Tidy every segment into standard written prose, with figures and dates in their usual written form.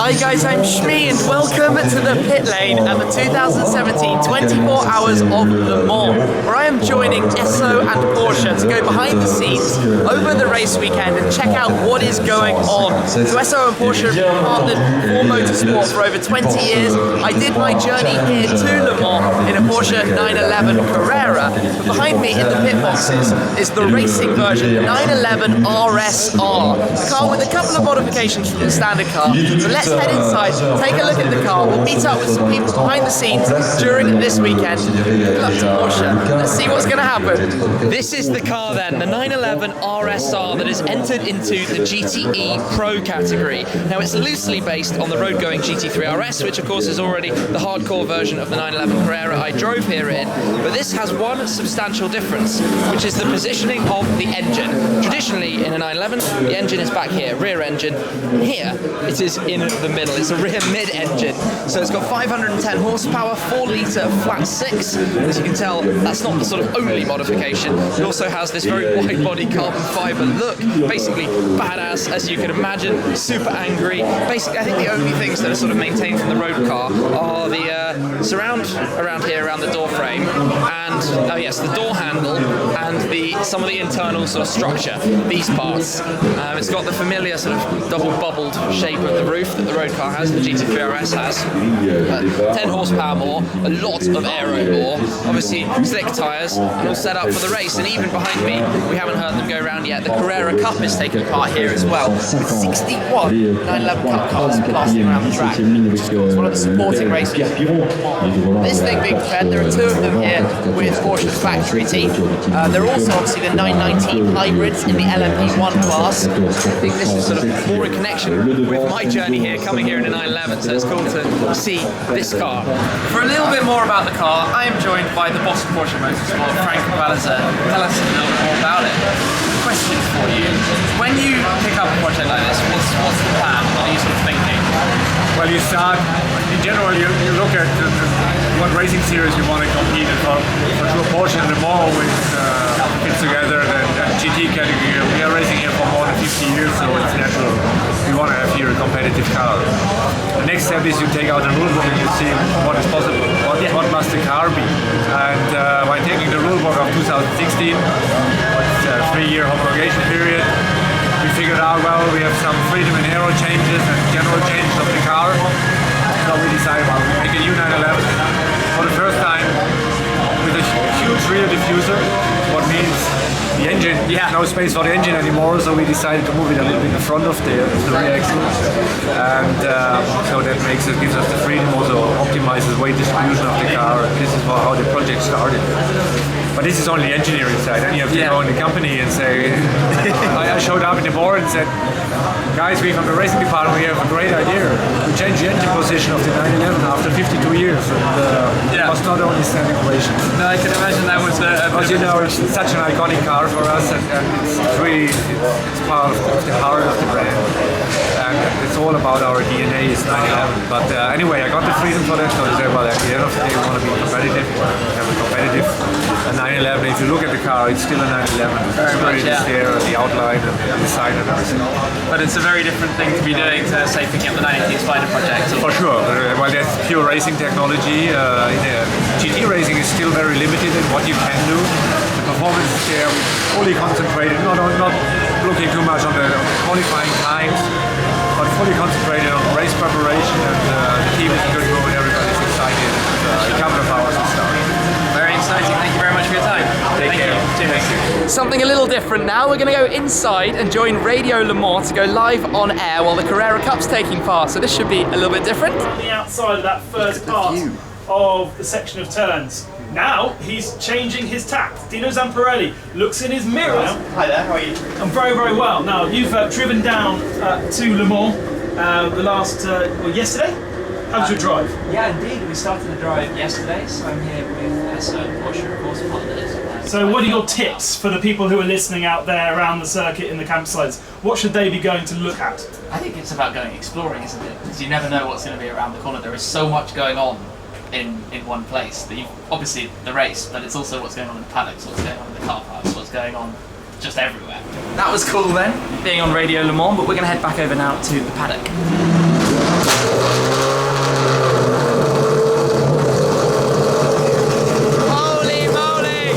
Hi guys, I'm Shmi and welcome to the pit lane at the 2017 24 Hours of Le Mans, where I am joining Esso and Porsche to go behind the scenes over the race weekend and check out what is going on. So Esso and Porsche have partnered for motorsport for over 20 years. I did my journey here to Le Mans in a Porsche 911 Carrera, but behind me in the pit boxes is the racing version, the 911 RSR, a car with a couple of modifications from the standard car. So let's head inside, take a look at the car, we'll meet up with some people behind the scenes during this weekend. Good luck to Porsche. Let's see what's going to happen. This is the car then, the 911 RSR that has entered into the GTE Pro category. Now it's loosely based on the road-going GT3 RS, which of course is already the hardcore version of the 911 Carrera I drove here in, but this has one substantial difference, which is the positioning of the engine. Traditionally in a 911, the engine is back here, rear engine. Here it is in the middle. It's a rear mid-engine, so it's got 510 horsepower, 4-litre flat 6. As you can tell, that's not the sort of only modification. It also has this very wide-body carbon fibre look, basically badass as you can imagine, super angry. Basically, I think the only things that are sort of maintained from the road car are the surround around here, around the door frame, and oh yes, the door handle and some of the internal sort of structure. These parts. It's got the familiar sort of double-bubbled shape of the roof that the road car has, the GT3 RS has. 10 horsepower more, a lot of aero more, obviously slick tyres, and all set up for the race. And even behind me, we haven't heard them go around yet, the Carrera Cup is taking part here as well, with 61 911 Cup cars blasting around the track, which is cool. It's one of the supporting races. This thing being prepared, there are two of them here with Porsche's factory team. There are also obviously the 919 hybrids in the LMP1 class. I think this is sort of more in connection with my journey here, coming here in a 911, so it's cool to see this car. For a little bit more about the car, I am joined by the boss of Porsche Motorsport, Frank Walliser. Tell us a little bit more about it. Questions for you. When you pick up a project like this, what's the plan? What are you sort of thinking? Well, you start, in general, you look at what racing series you want to compete in. For sure, Porsche and Le Mans always fits together, and GT category. We are racing here for more than 50 years, so it's natural. We want to have here a competitive car. The next step is you take out the rule book and you see what is possible. What must the car be? And by taking the rule book of 2016, it's a 3-year homologation period, we figured out, well, we have some freedom in aero changes and general changes of the car. So we decided, well, we make a new 911 for the first time with a huge rear diffuser, what means the engine, no space for the engine anymore, so we decided to move it a little bit in front of the rear axle. And so that gives us the freedom, also optimizes weight distribution of the car. This is how the project started. But this is only the engineering side. Then you have to go in the company and say, I showed up in the board and said, guys, we from the racing department, we have a great idea. We changed the engine position of the 911 after 52 years. And it was not only standing ovation. No, I can imagine that was because you know, it's such an iconic car for us, and it's really, it's part of the heart of the brand. And it's all about our DNA, is 911. But anyway, I got the freedom for that, so I said, well, at the end of the day, we want to be competitive. We have a competitive 911. If you look at the car, it's still a 911. Very much, there, the outline and the design and everything. But it's a very different thing to be doing to, say, picking up the 918 Spyder project. For sure. Well, that's pure racing technology. GT racing is still very limited in what you can do. The performance is there, fully concentrated, not looking too much on the qualifying times, but fully concentrated on race preparation, and the team is in good mood, everybody's excited. In a couple of hours we start. Very exciting. Thank you very much for your time. Take care. Thank you. Something a little different now. We're going to go inside and join Radio Le Mans to go live on air while the Carrera Cup's taking part. So this should be a little bit different. On the outside of that first part of the section of turns. Now he's changing his tack. Dino Zamparelli looks in his mirror. Hi there, how are you? I'm very, very well. Now you've driven down to Le Mans yesterday. How was your drive? Yeah, indeed. We started the drive yesterday, so I'm here with Esso and Porsche, of course, partners. So what are your tips for the people who are listening out there around the circuit in the campsites? What should they be going to look at? I think it's about going exploring, isn't it? Because you never know what's going to be around the corner. There is so much going on in one place. That obviously the race, but it's also what's going on in the paddocks, what's going on in the car parks, what's going on just everywhere. That was cool then, being on Radio Le Mans, but we're going to head back over now to the paddock. Holy moly!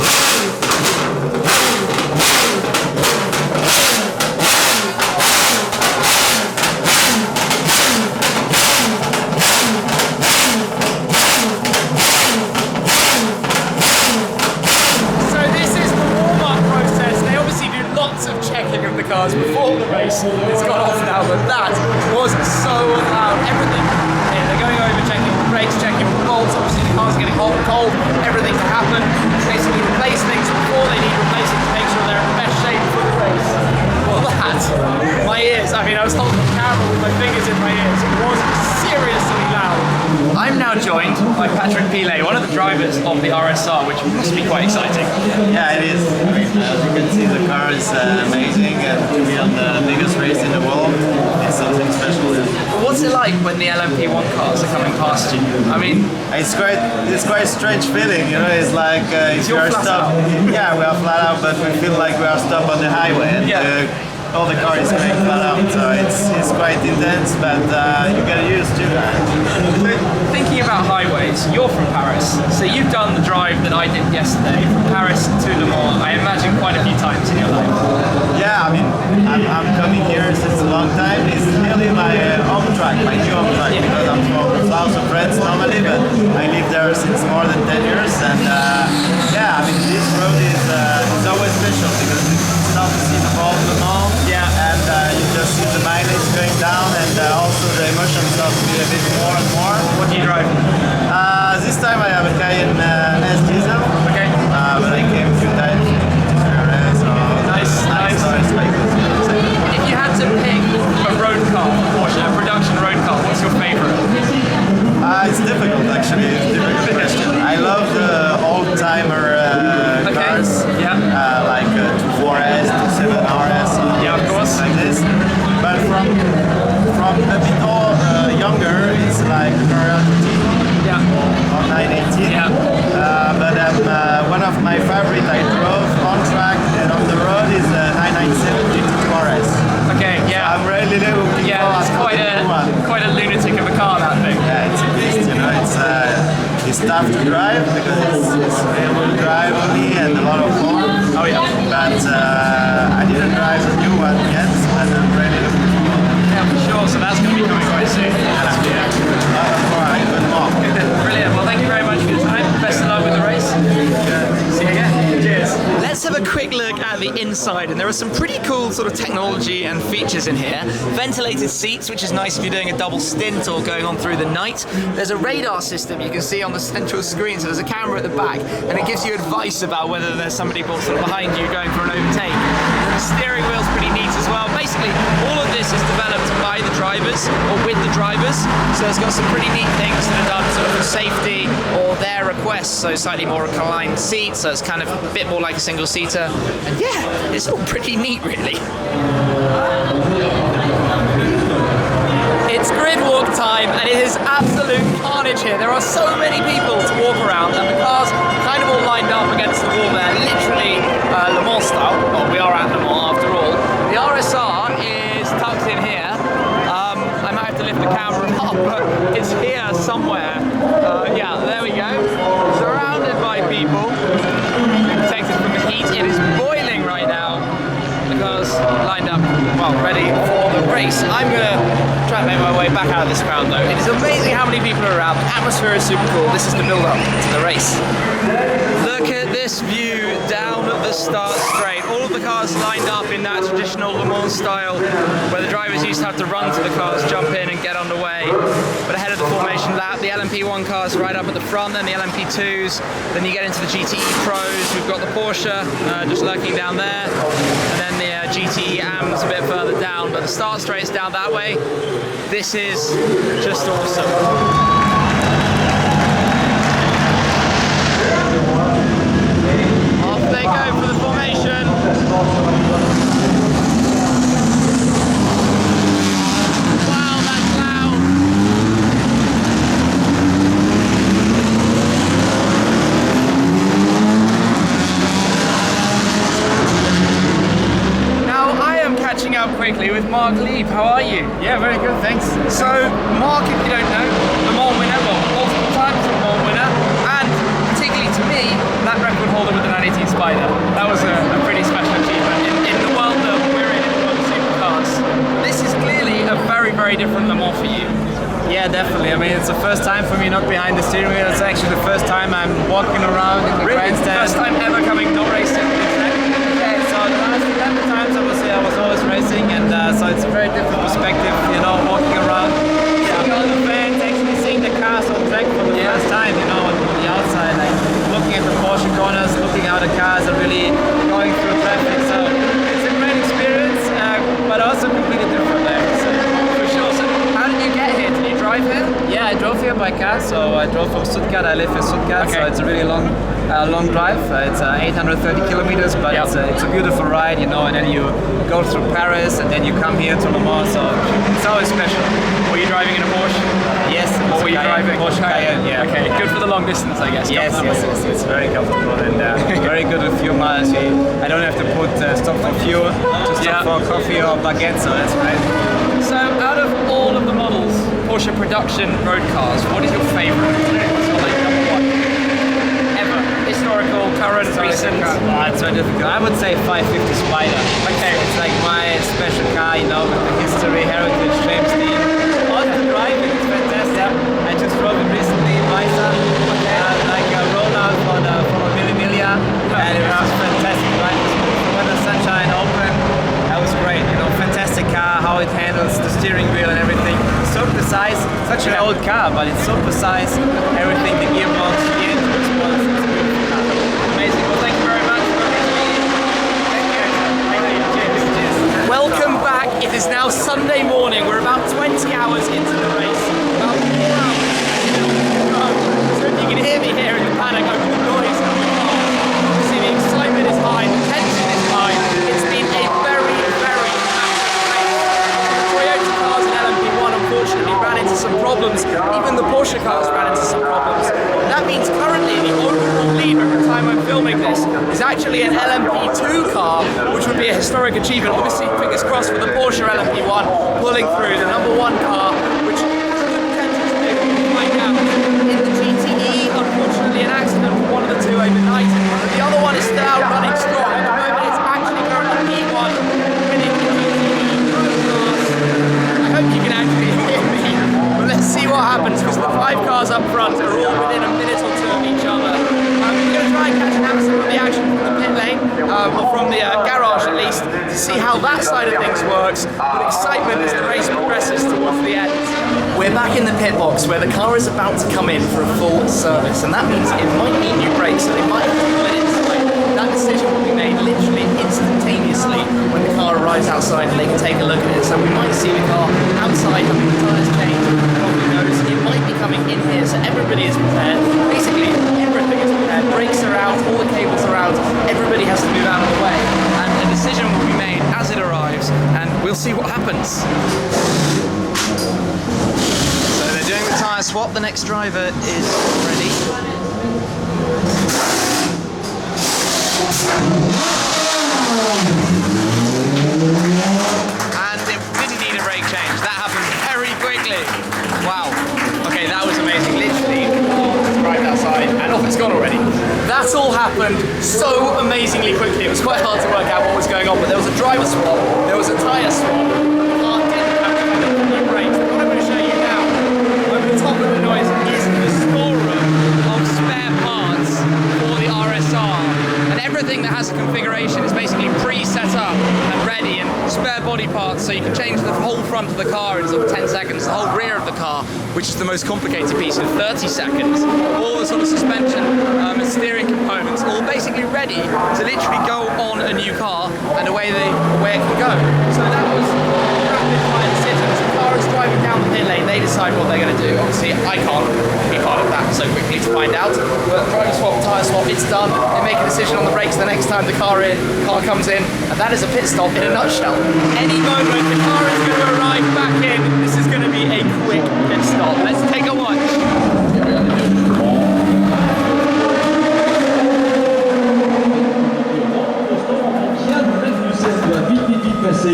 So this is the warm-up process. They obviously do lots of checking of the cars before the race. It's gone off now, but that was so loud. Everything. Yeah, they're going over checking the brakes, checking the bolts. Obviously the cars are getting hot and cold. Everything can happen. Basically replace things before they need replacing to make sure they're in the best shape for the race. Well, that, my ears. I mean, I was holding the camera with my fingers in my ears. It was seriously loud. I'm now joined by Patrick Pilet, one of the drivers of the RSR, which must be quite exciting. Yeah, it is. I mean, as you can see, the car is amazing, and to be on the biggest race in the world is something special. What's it like when the LMP1 cars are coming past you? I mean, It's quite a strange feeling, you know. It's like if You're you are flat stopped. out. Yeah, we are flat out, but we feel like we are stopped on the highway, and Yeah. all the car is going flat out. So it's quite intense, but you get used to that. thinking about highways, you're from Paris, so you've done the drive that I did yesterday from Paris to Le Mans, I imagine quite a few times in your life. Yeah, I mean, I'm coming here since a long time. It's nearly my home track, my new home track, because I'm from South of France normally, but I live there since more than 10 years. And yeah, I mean, this road is always special because you start to see the whole Le Mans, and you just see the mileage going down, and also the emotion starts to be a bit more and more. What do you drive? This time I have a Cayenne S diesel. Okay. But I came a few times so Nice. So it's like If you had to pick a road car, Porsche, a production road car, what's your favourite? It's difficult actually. It's a difficult question. I love the old timer cars. Yeah. Like 4S to 7RS. Yeah, of course. Like this. But from a bit more younger, it's like Yeah. or 918. Yeah. But one of my favorite I drove on track and on the road is 997 GT4S. Okay, yeah. I'm really looking Yeah, forward it's to the new one. quite a lunatic of a car, that thing. Yeah, it's a beast, you know. It's tough to drive because it's rear-wheel drive only and a lot of form. Oh yeah. But I didn't drive the new one yet, but I'm really looking forward. Yeah, for sure. So that's going to be coming quite soon. Brilliant. Well, thank you very much for your time. Best of luck with the race. See you again. Cheers. Let's have a quick look at the inside, and there are some pretty cool sort of technology and features in here. Ventilated seats, which is nice if you're doing a double stint or going on through the night. There's a radar system you can see on the central screen, so there's a camera at the back, and it gives you advice about whether there's somebody sort of behind you going for an overtake. And the steering wheel's pretty neat as well. Basically, all of this is developed by the drivers, or with the drivers, so it's got some pretty neat things that are done sort of for safety or their requests, so slightly more reclined seats, so it's kind of a bit more like a single-seater, and yeah, it's all pretty neat really. It's grid walk time, and it is absolute carnage here. There are so many people to walk around, and the cars kind of all lined up against the wall there, literally Le Mans style. Well, we are at Le Mans after all. The RSR is tucked in here. I might have to lift the camera up, but it's here somewhere. Yeah, there we go. Surrounded by people, protected from the heat. It is boiling right now. The cars lined up, well, ready for the race. I'm gonna try and make my way back out of this crowd though. It is amazing how many people are around. The atmosphere is super cool. This is the build-up to the race. Look at this view down at the start straight. All of the cars lined up in that traditional Le Mans style, where the drivers used to have to run to the cars, jump in and get underway. But ahead of the formation lap, the LMP1 cars right up at the front, then the LMP2s, then you get into the GTE Pros. We've got the Porsche just lurking down there, and then the GTE AMs a bit further down, but the start straight's down that way. This is just awesome. They go for the formation. Wow, that's loud. catching up quickly with Marc Lieb. How are you? Yeah, very good, thanks. So, Marc, if you don't know, Le Mans winner, well, multiple times Le Mans winner, and particularly to me, that record holder with the 918 Spyder. That was a pretty special achievement in the world that we're in the world of supercars. This is clearly a very, very different Le Mans for you. Yeah, definitely. I mean, it's the first time for me not behind the steering wheel. It's actually the first time I'm walking around in the grandstand. First time ever coming not racing. Okay, so the last 11 times I was always racing, and so it's a very different perspective, you know, walking around, seeing all the fans, actually seeing the cars on track for the first time, you know, on the outside, like looking at the Porsche corners, looking how the cars are really going through traffic. So it's a great experience, but also completely different, I have to say. For sure. So how did you get here? Did you drive here? Yeah, I drove here by car, so I drove from Stuttgart. I live in Stuttgart, so it's a really long drive. It's 830 kilometers, but it's a beautiful ride, you know. And then you go through Paris, and then you come here to Le Mans, so it's always special. Were you driving in a Porsche? Yes. What were you driving? Porsche Cayenne, yeah. Okay, good for the long distance, I guess. Yes, it's very comfortable and very good with few miles. I don't have to stop for fuel, to stop for coffee or baguette, so that's great. So, out of all of the models, Porsche production road cars, what is your favourite? So, like number one, ever, historical, current, recent. It's very difficult. I would say 550 Spyder. Okay, it's like my special car, you know, with the history, heritage, James Dean. Also the driving is fantastic. I just drove it recently in Weissa, like a rollout for Mille Miglia, and it was just fantastic. Right, when the sunshine open, that was great. You know, fantastic car, how it handles the steering wheel and everything. So precise. Such an old car, but it's so precise. Everything, the gearbox, the engine response. It's a beautiful car. Amazing. Well, thank you very much. Welcome back. It is now Sunday morning. We're about 20 hours into the race. About 4 hours. So if you can hear me here in the paddock over the noise of the car, obviously the excitement is high, the tension is high. It's been a very, very active race. The Toyota cars in LMP1 unfortunately ran into some problems. Even the Porsche cars ran into some problems. That means currently the overall leader at the time I'm filming this is actually an LMP2 car, which would be a historic achievement. Obviously, fingers crossed for the Porsche LMP1 pulling through the number one car, which has the potential to be right now. In the GTE, unfortunately, an accident for one of the two overnight. The other one is still out running strong. At the moment, it's actually currently P1 winning the GTE Pro Class. I hope you can actually hear me. But let's see what happens, because the 5 cars up front are all within a minute or two of each other. We're going to try and catch an answer from the action from the pit lane, or from the garage at least, to see how that side of things works, with excitement as the race progresses towards the end. We're back in the pit box where the car is about to come in for a full service, and that means it might need new brakes, so they might have to pull it inside. That decision will be made literally instantaneously when the car arrives outside and they can take a look at it. So we might see the car outside having the tyres changed. Probably knows it might be coming in here, so everybody is prepared. Basically, everything is prepared. Brakes are out, all the cables are out. Everybody has to move out of the way, and a decision will be made as it arrives, and we'll see what happens. So they're doing the tyre swap. The next driver is ready. And it didn't need a brake change. That happened very quickly. Wow. Okay, that was amazing. Literally, right outside, and off it's gone already. That all happened so amazingly quickly. It was quite hard to work out what was going on, but there was a driver swap, there was a tyre swap. The car didn't have to kind of new brakes. But what I'm going to show you now, over the top of the noise, is the storeroom of spare parts for the RSR. And everything that has a configuration is basically pre-set up and ready, and spare body parts, so you can change the whole front of the car in sort of 10 seconds, the whole rear of the car, which is the most complicated piece, in 30 seconds. All the sort of suspension and steering components, all basically ready to literally go on a new car, and away it can go. So that was rapid fire decisions. The car is driving down the pit lane, they decide what they're going to do. Obviously, I can't be part of that so quickly to find out, but driver swap, tyre swap, it's done. They make a decision on the brakes the next time the car comes in, and that is a pit stop in a nutshell. Any moment the car is going to arrive back in, this is going to be a quick pit stop. Let's take a watch. Vite passé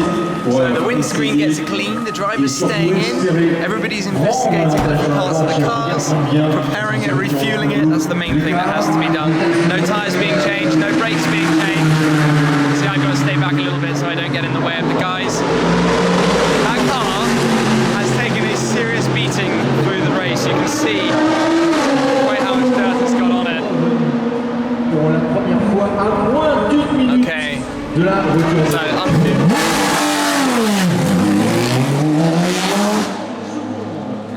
So the windscreen gets clean, the driver's staying in, everybody's investigating the different parts of the cars, preparing it, refueling it. That's the main thing that has to be done. No tyres being changed, no brakes being changed. See, I've got to stay back a little bit so I don't get in the way of the guys. That car has taken a serious beating through the race. You can see quite how much dirt has got on it. Okay, so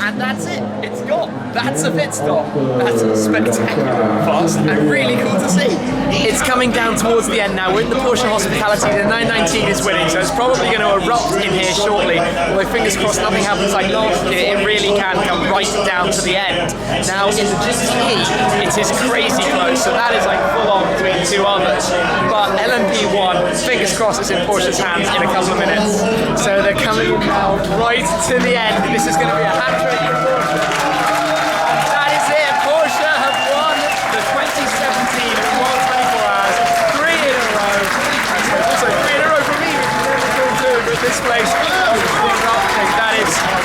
and that's it, it's gone. That's a pit stop. That's spectacular, fast, and really cool to see. It's coming down towards the end now. We're in the Porsche hospitality. The 919 is winning, so it's probably going to erupt in here shortly. Although fingers crossed nothing happens like last year, it really can come right down to the end. Now in the GTE, it is crazy close, so that is like full on between two others. But LMP1, fingers crossed it's in Porsche's hands in a couple of minutes. So they're coming now right to the end. This is going to be a hat trick for Porsche. That is it. Porsche have won the 2017 World 24 Hours, 3 in a row. And also 3 in a row for me, which is really cool too. But this place,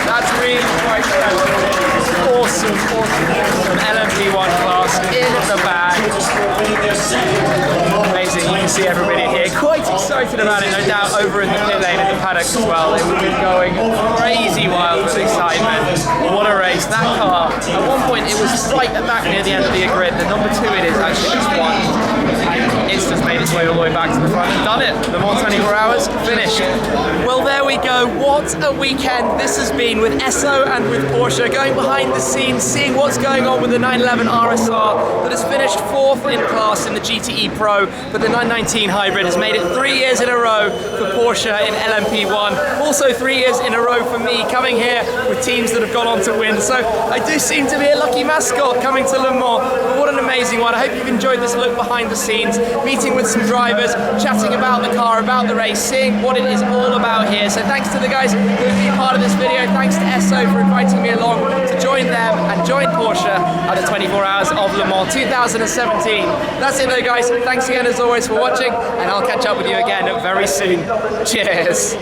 that's really quite special. Awesome. LMP1 class in the bag. Amazing. You can see everybody here quite excited about it, no doubt, over in the pit lane in the paddock as well. They will be going crazy wild with excitement. What a race. That car, at one point it was right at back near the end of the grid. The number 2 it is actually just won. And it's just made its way all the way back to the front and done it. The Mans 24 Hours finished. Well, there we go. What a weekend this has been with Esso and with Porsche, going behind the scenes, seeing what's going on with the 911 RSR that has finished 4th in class in the GTE Pro, but the 919 Hybrid has made it 3 years in a row for Porsche in LMP1. Also 3 years in a row for me, coming here with teams that have gone on to win. So I do seem to be a lucky mascot coming to Le Mans. But what an amazing one. I hope you've enjoyed this look behind the scenes, meeting with some drivers, chatting about the car, about the race, seeing what it is all about here. So thanks to the guys who have been part of this video. Thanks to Esso for inviting me along to join them and join Porsche at the 24 Hours of Le Mans 2017. That's it though, guys. Thanks again as always for watching, and I'll catch up with you again very soon. Cheers.